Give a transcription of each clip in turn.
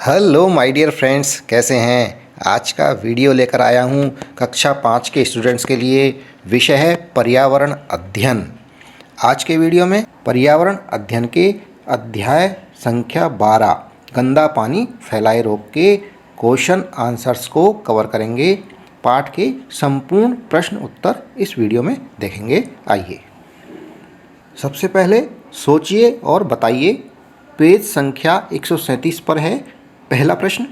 Hello my dear friends, कैसे हैं। आज का वीडियो लेकर आया हूं कक्षा 5 के स्टूडेंट्स के लिए। विषय है पर्यावरण अध्ययन। आज के वीडियो में पर्यावरण अध्ययन के अध्याय संख्या 12 गंदा पानी फैलाए रोग के क्वेश्चन आंसर्स को कवर करेंगे। पाठ के संपूर्ण प्रश्न उत्तर इस वीडियो में देखेंगे। आइए सबसे पहले सोचिए और बताइए। पेज संख्या 137 पर है। पहला प्रश्न,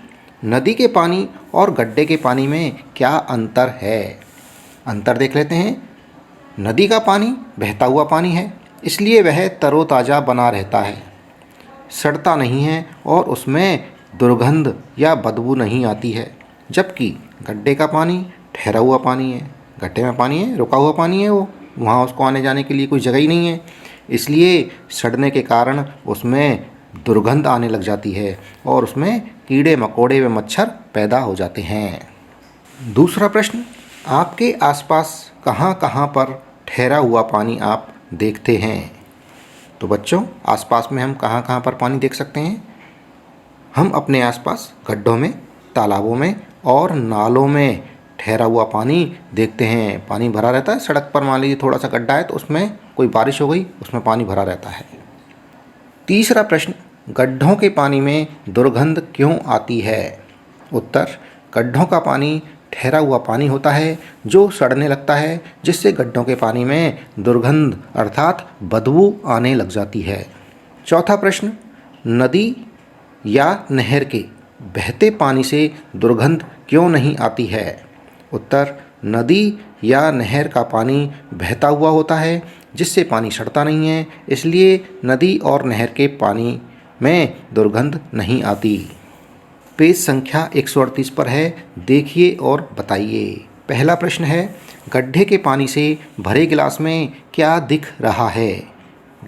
नदी के पानी और गड्ढे के पानी में क्या अंतर है। अंतर देख लेते हैं। नदी का पानी बहता हुआ पानी है, इसलिए वह तरोताज़ा बना रहता है, सड़ता नहीं है और उसमें दुर्गंध या बदबू नहीं आती है। जबकि गड्ढे का पानी ठहरा हुआ पानी है। गड्ढे में पानी है, रुका हुआ पानी है, वो वहाँ उसको आने जाने के लिए कोई जगह ही नहीं है, इसलिए सड़ने के कारण उसमें दुर्गंध आने लग जाती है और उसमें कीड़े मकोड़े व मच्छर पैदा हो जाते हैं। दूसरा प्रश्न, आपके आसपास कहाँ कहाँ पर ठहरा हुआ पानी आप देखते हैं। तो बच्चों, आसपास में हम कहाँ कहाँ पर पानी देख सकते हैं। हम अपने आसपास गड्ढों में, तालाबों में और नालों में ठहरा हुआ पानी देखते हैं। पानी भरा रहता है सड़क पर। मान लीजिए थोड़ा सा गड्ढा है तो उसमें कोई बारिश हो गई, उसमें पानी भरा रहता है। तीसरा प्रश्न, गड्ढों के पानी में दुर्गंध क्यों आती है। उत्तर, गड्ढों का पानी ठहरा हुआ पानी होता है जो सड़ने लगता है, जिससे गड्ढों के पानी में दुर्गंध अर्थात बदबू आने लग जाती है। चौथा प्रश्न, नदी या नहर के बहते पानी से दुर्गंध क्यों नहीं आती है। उत्तर, नदी या नहर का पानी बहता हुआ होता है, जिससे पानी सड़ता नहीं है, इसलिए नदी और नहर के पानी में दुर्गंध नहीं आती। पेज संख्या 138 पर है। देखिए और बताइए। पहला प्रश्न है, गड्ढे के पानी से भरे गिलास में क्या दिख रहा है।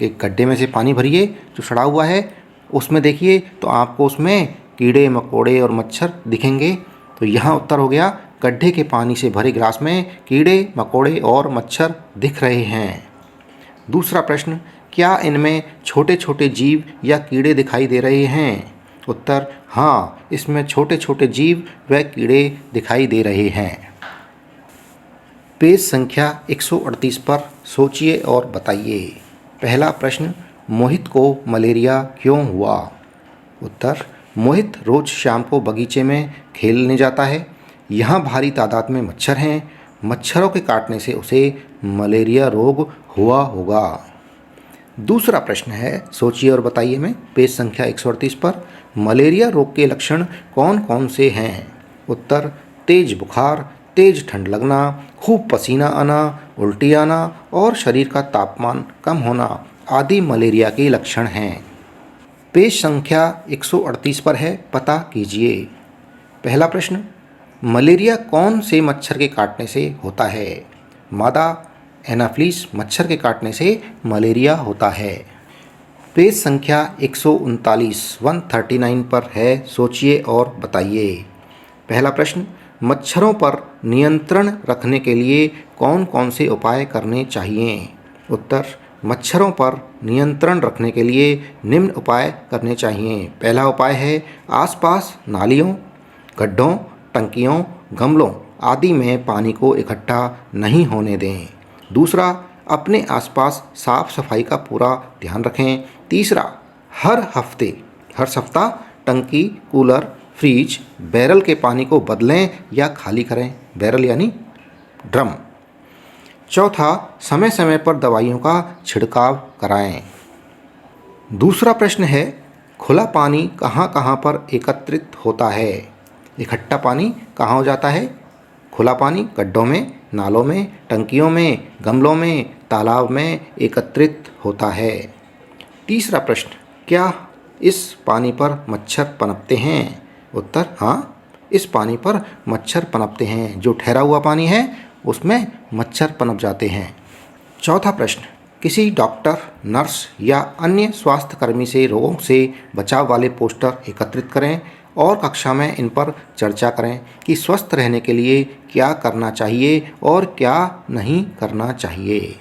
एक गड्ढे में से पानी भरिए जो सड़ा हुआ है, उसमें देखिए तो आपको उसमें कीड़े मकोड़े और मच्छर दिखेंगे। तो यहाँ उत्तर हो गया, गड्ढे के पानी से भरे गिलास में कीड़े मकोड़े और मच्छर दिख रहे हैं। दूसरा प्रश्न, क्या इनमें छोटे छोटे जीव या कीड़े दिखाई दे रहे हैं। उत्तर, हाँ, इसमें छोटे छोटे जीव व कीड़े दिखाई दे रहे हैं। पेज संख्या 138 पर सोचिए और बताइए। पहला प्रश्न, मोहित को मलेरिया क्यों हुआ। उत्तर, मोहित रोज शाम को बगीचे में खेलने जाता है। यहाँ भारी तादाद में मच्छर हैं। मच्छरों के काटने से उसे मलेरिया रोग हुआ होगा। दूसरा प्रश्न है, सोचिए और बताइए में। पेज संख्या 138 पर मलेरिया रोग के लक्षण कौन कौन से हैं। उत्तर, तेज बुखार, तेज ठंड लगना, खूब पसीना आना, उल्टी आना और शरीर का तापमान कम होना आदि मलेरिया के लक्षण हैं। पेज संख्या 138 पर है, पता कीजिए। पहला प्रश्न, मलेरिया कौन से मच्छर के काटने से होता है। मादा एनाफ्लीस मच्छर के काटने से मलेरिया होता है। पेज संख्या 139 पर है। सोचिए और बताइए। पहला प्रश्न, मच्छरों पर नियंत्रण रखने के लिए कौन कौन से उपाय करने चाहिए। उत्तर, मच्छरों पर नियंत्रण रखने के लिए निम्न उपाय करने चाहिए। पहला उपाय है, आसपास नालियों, गड्ढों, टंकियों, गमलों आदि में पानी को इकट्ठा नहीं होने दें। दूसरा, अपने आसपास साफ सफाई का पूरा ध्यान रखें। तीसरा, हर सप्ताह टंकी, कूलर, फ्रिज, बैरल के पानी को बदलें या खाली करें। बैरल यानी ड्रम। चौथा, समय समय पर दवाइयों का छिड़काव कराएं। दूसरा प्रश्न है, खुला पानी कहाँ कहाँ पर एकत्रित होता है। इकट्ठा पानी कहाँ हो जाता है। खुला पानी गड्ढों में, नालों में, टंकियों में, गमलों में, तालाब में एकत्रित होता है। तीसरा प्रश्न, क्या इस पानी पर मच्छर पनपते हैं। उत्तर, हाँ, इस पानी पर मच्छर पनपते हैं। जो ठहरा हुआ पानी है उसमें मच्छर पनप जाते हैं। चौथा प्रश्न, किसी डॉक्टर, नर्स या अन्य स्वास्थ्यकर्मी से रोगों से बचाव वाले पोस्टर एकत्रित करें और कक्षा में इन पर चर्चा करें कि स्वस्थ रहने के लिए क्या करना चाहिए और क्या नहीं करना चाहिए।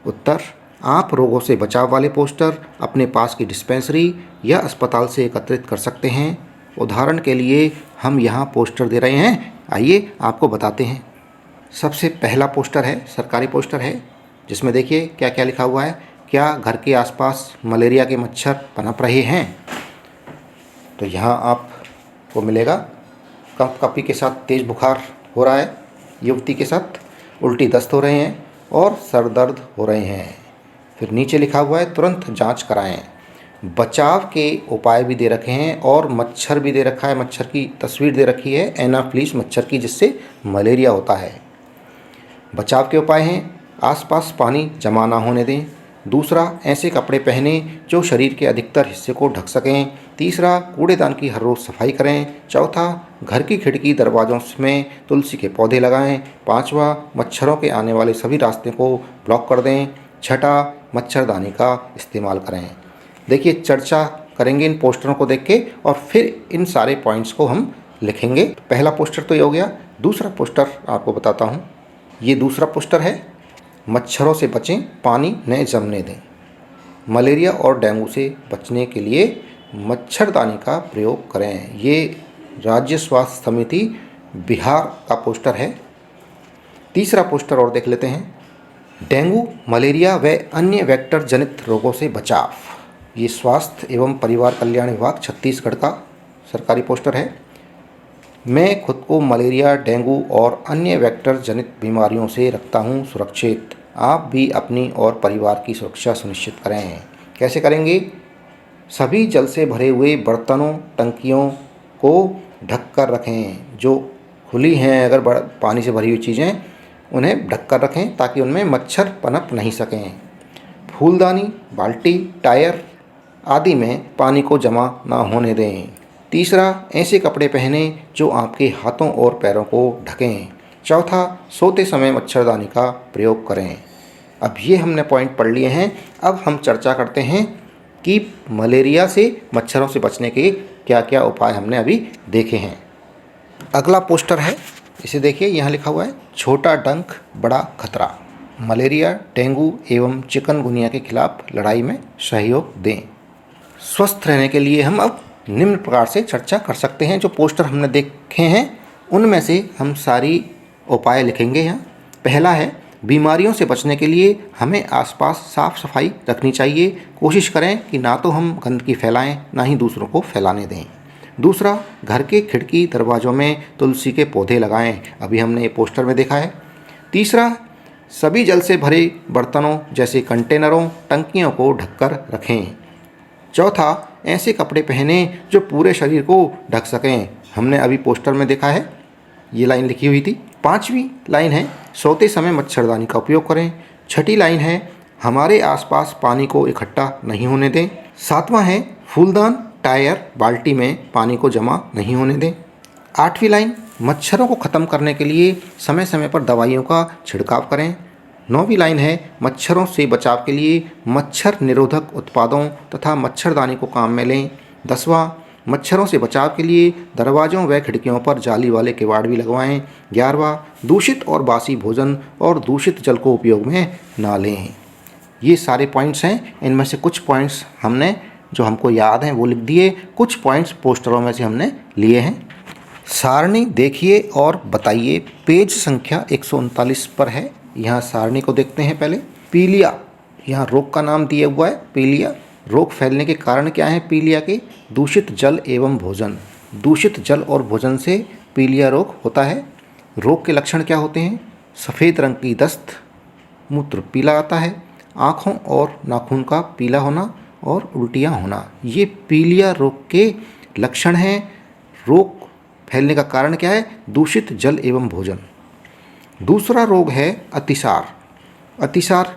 उत्तर, आप रोगों से बचाव वाले पोस्टर अपने पास की डिस्पेंसरी या अस्पताल से एकत्रित कर सकते हैं। उदाहरण के लिए हम यहाँ पोस्टर दे रहे हैं, आइए आपको बताते हैं। सबसे पहला पोस्टर है, सरकारी पोस्टर है, जिसमें देखिए क्या क्या लिखा हुआ है। क्या घर के आसपास मलेरिया के मच्छर पनप रहे हैं? तो यहाँ आपको मिलेगा कफ कपी के साथ तेज़ बुखार हो रहा है, युवती के साथ उल्टी दस्त हो रहे हैं और सर दर्द हो रहे हैं। फिर नीचे लिखा हुआ है तुरंत जांच कराएं। बचाव के उपाय भी दे रखे हैं और मच्छर भी दे रखा है, मच्छर की तस्वीर दे रखी है, एनाफ्लीस मच्छर की, जिससे मलेरिया होता है। बचाव के उपाय हैं, आसपास पानी जमा ना होने दें। दूसरा, ऐसे कपड़े पहने जो शरीर के अधिकतर हिस्से को ढक सकें। तीसरा, कूड़ेदान की हर रोज़ सफाई करें। चौथा, घर की खिड़की दरवाज़ों में तुलसी के पौधे लगाएं। पाँचवा, मच्छरों के आने वाले सभी रास्ते को ब्लॉक कर दें। छठा, मच्छरदानी का इस्तेमाल करें। देखिए, चर्चा करेंगे इन पोस्टरों को देख के और फिर इन सारे पॉइंट्स को हम लिखेंगे। पहला पोस्टर तो ये हो गया। दूसरा पोस्टर आपको बताता हूँ। ये दूसरा पोस्टर है, मच्छरों से बचें, पानी न जमने दें। मलेरिया और डेंगू से बचने के लिए मच्छरदानी का प्रयोग करें। ये राज्य स्वास्थ्य समिति बिहार का पोस्टर है। तीसरा पोस्टर और देख लेते हैं, डेंगू, मलेरिया व अन्य वेक्टर जनित रोगों से बचाव। ये स्वास्थ्य एवं परिवार कल्याण विभाग छत्तीसगढ़ का सरकारी पोस्टर है। मैं खुद को मलेरिया, डेंगू और अन्य वेक्टर जनित बीमारियों से रखता हूँ सुरक्षित। आप भी अपनी और परिवार की सुरक्षा सुनिश्चित करें। कैसे करेंगे? सभी जल से भरे हुए बर्तनों, टंकियों को ढक कर रखें। जो खुली हैं, अगर पानी से भरी हुई चीज़ें, उन्हें ढक कर रखें ताकि उनमें मच्छर पनप नहीं सकें। फूलदानी, बाल्टी, टायर आदि में पानी को जमा ना होने दें। तीसरा, ऐसे कपड़े पहने जो आपके हाथों और पैरों को ढकें। चौथा, सोते समय मच्छरदानी का प्रयोग करें। अब ये हमने पॉइंट पढ़ लिए हैं। अब हम चर्चा करते हैं कि मलेरिया से, मच्छरों से बचने के क्या क्या उपाय हमने अभी देखे हैं। अगला पोस्टर है, इसे देखिए, यहाँ लिखा हुआ है, छोटा डंक बड़ा खतरा। मलेरिया, डेंगू एवं चिकनगुनिया के खिलाफ लड़ाई में सहयोग दें। स्वस्थ रहने के लिए हम अब निम्न प्रकार से चर्चा कर सकते हैं। जो पोस्टर हमने देखे हैं उनमें से हम सारी उपाय लिखेंगे यहाँ। पहला है, बीमारियों से बचने के लिए हमें आसपास साफ सफाई रखनी चाहिए। कोशिश करें कि ना तो हम गंदगी फैलाएं, ना ही दूसरों को फैलाने दें। दूसरा, घर के खिड़की दरवाज़ों में तुलसी के पौधे लगाएं। अभी हमने ये पोस्टर में देखा है। तीसरा, सभी जल से भरे बर्तनों जैसे कंटेनरों, टंकियों को ढककर रखें। चौथा, ऐसे कपड़े पहने जो पूरे शरीर को ढक सकें। हमने अभी पोस्टर में देखा है, ये लाइन लिखी हुई थी। पांचवी लाइन है, सोते समय मच्छरदानी का उपयोग करें। छठी लाइन है, हमारे आसपास पानी को इकट्ठा नहीं होने दें। सातवां है, फूलदान, टायर, बाल्टी में पानी को जमा नहीं होने दें। आठवीं लाइन, मच्छरों को ख़त्म करने के लिए समय समय पर दवाइयों का छिड़काव करें। नौवीं लाइन है, मच्छरों से बचाव के लिए मच्छर निरोधक उत्पादों तथा मच्छरदानी को काम में लें। 10वां, मच्छरों से बचाव के लिए दरवाज़ों व खिड़कियों पर जाली वाले किवाड़ भी लगवाएं। 11वां, दूषित और बासी भोजन और दूषित जल को उपयोग में ना लें। ये सारे पॉइंट्स हैं। इनमें से कुछ पॉइंट्स हमने, जो हमको याद हैं, वो लिख दिए। कुछ पॉइंट्स पोस्टरों में से हमने लिए हैं। सारणी देखिए और बताइए। पेज संख्या 139 पर है। यहाँ सारणी को देखते हैं पहले। पीलिया, यहाँ रोग का नाम दिया हुआ है, पीलिया। रोग फैलने के कारण क्या हैं पीलिया के? दूषित जल एवं भोजन। दूषित जल और भोजन से पीलिया रोग होता है। रोग के लक्षण क्या होते हैं? सफ़ेद रंग की दस्त, मूत्र पीला आता है, आँखों और नाखून का पीला होना और उल्टियाँ होना। ये पीलिया रोग के लक्षण हैं। रोग फैलने का कारण क्या है? दूषित जल एवं भोजन। दूसरा रोग है अतिसार। अतिसार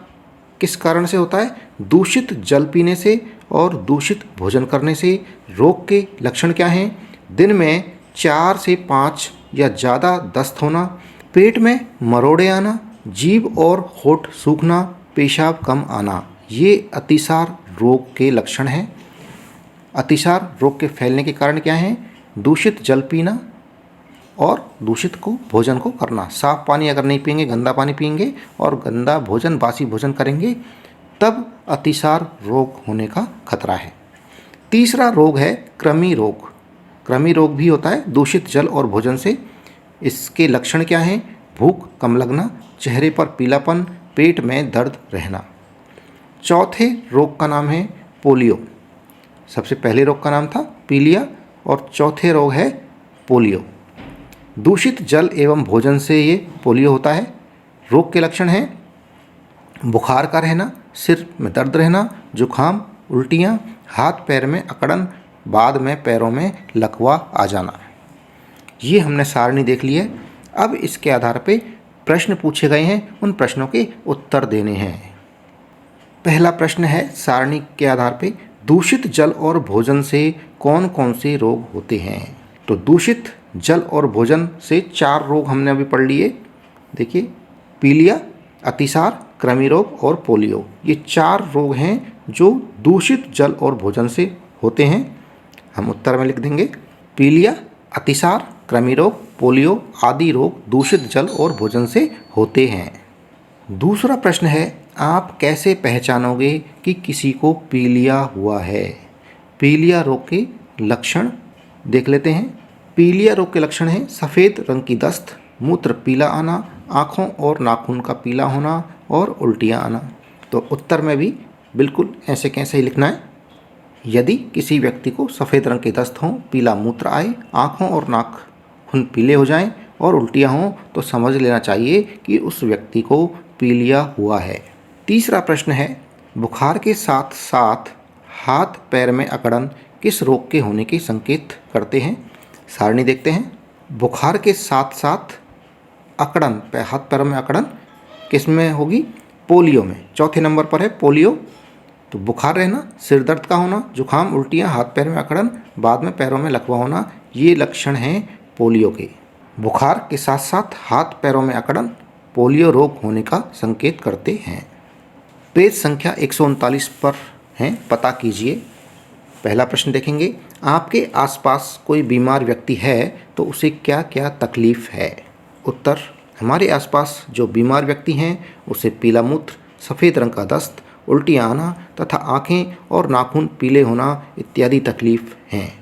किस कारण से होता है? दूषित जल पीने से और दूषित भोजन करने से। रोग के लक्षण क्या हैं? दिन में 4 से 5 या ज़्यादा दस्त होना, पेट में मरोड़े आना, जीभ और होंठ सूखना, पेशाब कम आना। ये अतिसार रोग के लक्षण हैं। अतिसार रोग के फैलने के कारण क्या हैं? दूषित जल पीना और दूषित को भोजन को करना। साफ पानी अगर नहीं पिएंगे, गंदा पानी पिएंगे और गंदा भोजन, बासी भोजन करेंगे, तब अतिसार रोग होने का खतरा है। तीसरा रोग है कृमि रोग। कृमि रोग भी होता है दूषित जल और भोजन से। इसके लक्षण क्या हैं? भूख कम लगना, चेहरे पर पीलापन, पेट में दर्द रहना। चौथे रोग का नाम है पोलियो। सबसे पहले रोग का नाम था पीलिया और चौथे रोग है पोलियो। दूषित जल एवं भोजन से ये पोलियो होता है। रोग के लक्षण हैं बुखार का रहना, सिर में दर्द रहना, जुखाम, उल्टियाँ, हाथ पैर में अकड़न, बाद में पैरों में लकवा आ जाना। ये हमने सारणी देख ली है। अब इसके आधार पे प्रश्न पूछे गए हैं, उन प्रश्नों के उत्तर देने हैं। पहला प्रश्न है सारणी के आधार पे दूषित जल और भोजन से कौन कौन से रोग होते हैं। तो दूषित जल और भोजन से 4 रोग हमने अभी पढ़ लिए। देखिए, पीलिया, अतिसार, कृमि रोग और पोलियो, ये 4 रोग हैं जो दूषित जल और भोजन से होते हैं। हम उत्तर में लिख देंगे पीलिया, अतिसार, कृमि रोग, पोलियो आदि रोग दूषित जल और भोजन से होते हैं। दूसरा प्रश्न है आप कैसे पहचानोगे कि किसी को पीलिया हुआ है। पीलिया रोग के लक्षण देख लेते हैं। पीलिया रोग के लक्षण हैं सफ़ेद रंग की दस्त, मूत्र पीला आना, आँखों और नाखून का पीला होना और उल्टियाँ आना। तो उत्तर में भी बिल्कुल ऐसे कैसे ही लिखना है। यदि किसी व्यक्ति को सफ़ेद रंग की दस्त हो, पीला मूत्र आए, आँखों और नाखून पीले हो जाएं और उल्टियाँ हों तो समझ लेना चाहिए कि उस व्यक्ति को पीलिया हुआ है। तीसरा प्रश्न है बुखार के साथ साथ हाथ पैर में अकड़न किस रोग के होने के संकेत करते हैं। सारणी देखते हैं। बुखार के साथ साथ अकड़न, हाथ पैरों में अकड़न किस में होगी? पोलियो में। चौथे नंबर पर है पोलियो। तो बुखार रहना, सिर दर्द का होना, जुखाम, उल्टियाँ, हाथ पैर में अकड़न, बाद में पैरों में लकवा होना, ये लक्षण हैं पोलियो के। बुखार के साथ साथ हाथ पैरों में अकड़न पोलियो रोग होने का संकेत करते हैं। पेज संख्या 139 पर हैं, पता कीजिए। पहला प्रश्न देखेंगे आपके आसपास कोई बीमार व्यक्ति है तो उसे क्या क्या तकलीफ़ है। उत्तर हमारे आसपास जो बीमार व्यक्ति हैं उसे पीला मूत्र, सफ़ेद रंग का दस्त, उल्टियाँ आना तथा आँखें और नाखून पीले होना इत्यादि तकलीफ़ हैं।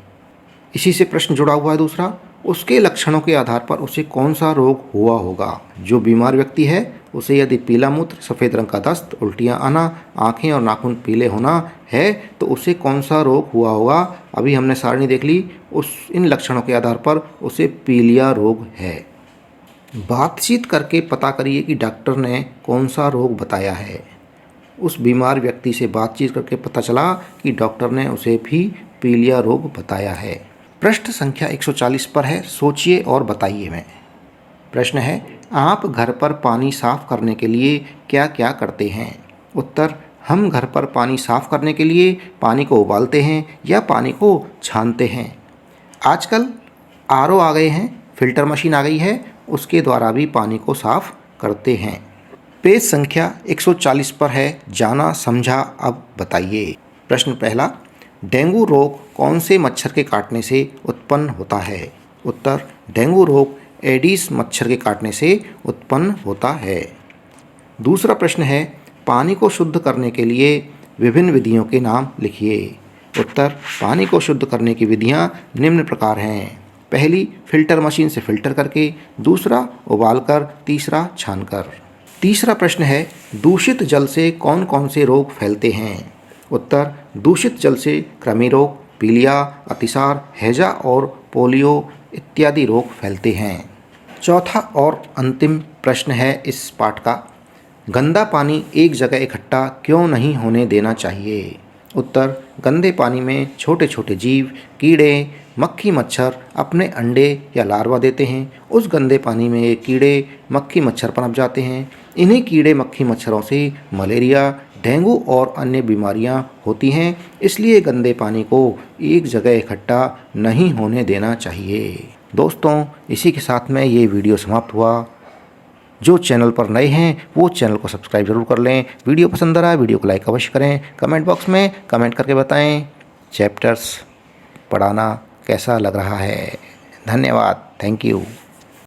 इसी से प्रश्न जुड़ा हुआ है दूसरा, उसके लक्षणों के आधार पर उसे कौन सा रोग हुआ होगा। जो बीमार व्यक्ति है उसे यदि पीला मूत्र, सफ़ेद रंग का दस्त, उल्टियाँ आना, आँखें और नाखून पीले होना है तो उसे कौन सा रोग हुआ होगा। अभी हमने सारणी देख ली, इन लक्षणों के आधार पर उसे पीलिया रोग है। बातचीत करके पता करिए कि डॉक्टर ने कौन सा रोग बताया है। उस बीमार व्यक्ति से बातचीत करके पता चला कि डॉक्टर ने उसे भी पीलिया रोग बताया है। प्रश्न संख्या 140 पर है, सोचिए और बताइए में। प्रश्न है आप घर पर पानी साफ़ करने के लिए क्या क्या करते हैं। उत्तर हम घर पर पानी साफ़ करने के लिए पानी को उबालते हैं या पानी को छानते हैं। आजकल आरओ आ गए हैं, फ़िल्टर मशीन आ गई है, उसके द्वारा भी पानी को साफ़ करते हैं। पेज संख्या 140 पर है, जाना समझा अब बताइए। प्रश्न पहला, डेंगू रोग कौन से मच्छर के काटने से उत्पन्न होता है। उत्तर डेंगू रोग एडिस मच्छर के काटने से उत्पन्न होता है। दूसरा प्रश्न है पानी को शुद्ध करने के लिए विभिन्न विधियों के नाम लिखिए। उत्तर पानी को शुद्ध करने की विधियां निम्न प्रकार हैं। पहली, फ़िल्टर मशीन से फ़िल्टर करके, दूसरा उबालकर, तीसरा छानकर। तीसरा प्रश्न है दूषित जल से कौन कौन से रोग फैलते हैं। उत्तर दूषित जल से कृमि रोग, पीलिया, अतिसार, हैजा और पोलियो इत्यादि रोग फैलते हैं। चौथा और अंतिम प्रश्न है इस पाठ का, गंदा पानी एक जगह इकट्ठा क्यों नहीं होने देना चाहिए। उत्तर गंदे पानी में छोटे छोटे जीव, कीड़े, मक्खी, मच्छर अपने अंडे या लार्वा देते हैं। उस गंदे पानी में ये कीड़े, मक्खी, मच्छर पनप जाते हैं। इन्हीं कीड़े, मक्खी, मच्छरों से मलेरिया, डेंगू और अन्य बीमारियां होती हैं। इसलिए गंदे पानी को एक जगह इकट्ठा नहीं होने देना चाहिए। दोस्तों, इसी के साथ में ये वीडियो समाप्त हुआ। जो चैनल पर नए हैं वो चैनल को सब्सक्राइब जरूर कर लें। वीडियो पसंद आ रहा है वीडियो को लाइक अवश्य करें। कमेंट बॉक्स में कमेंट करके बताएं चैप्टर्स पढ़ाना कैसा लग रहा है। धन्यवाद। Thank you.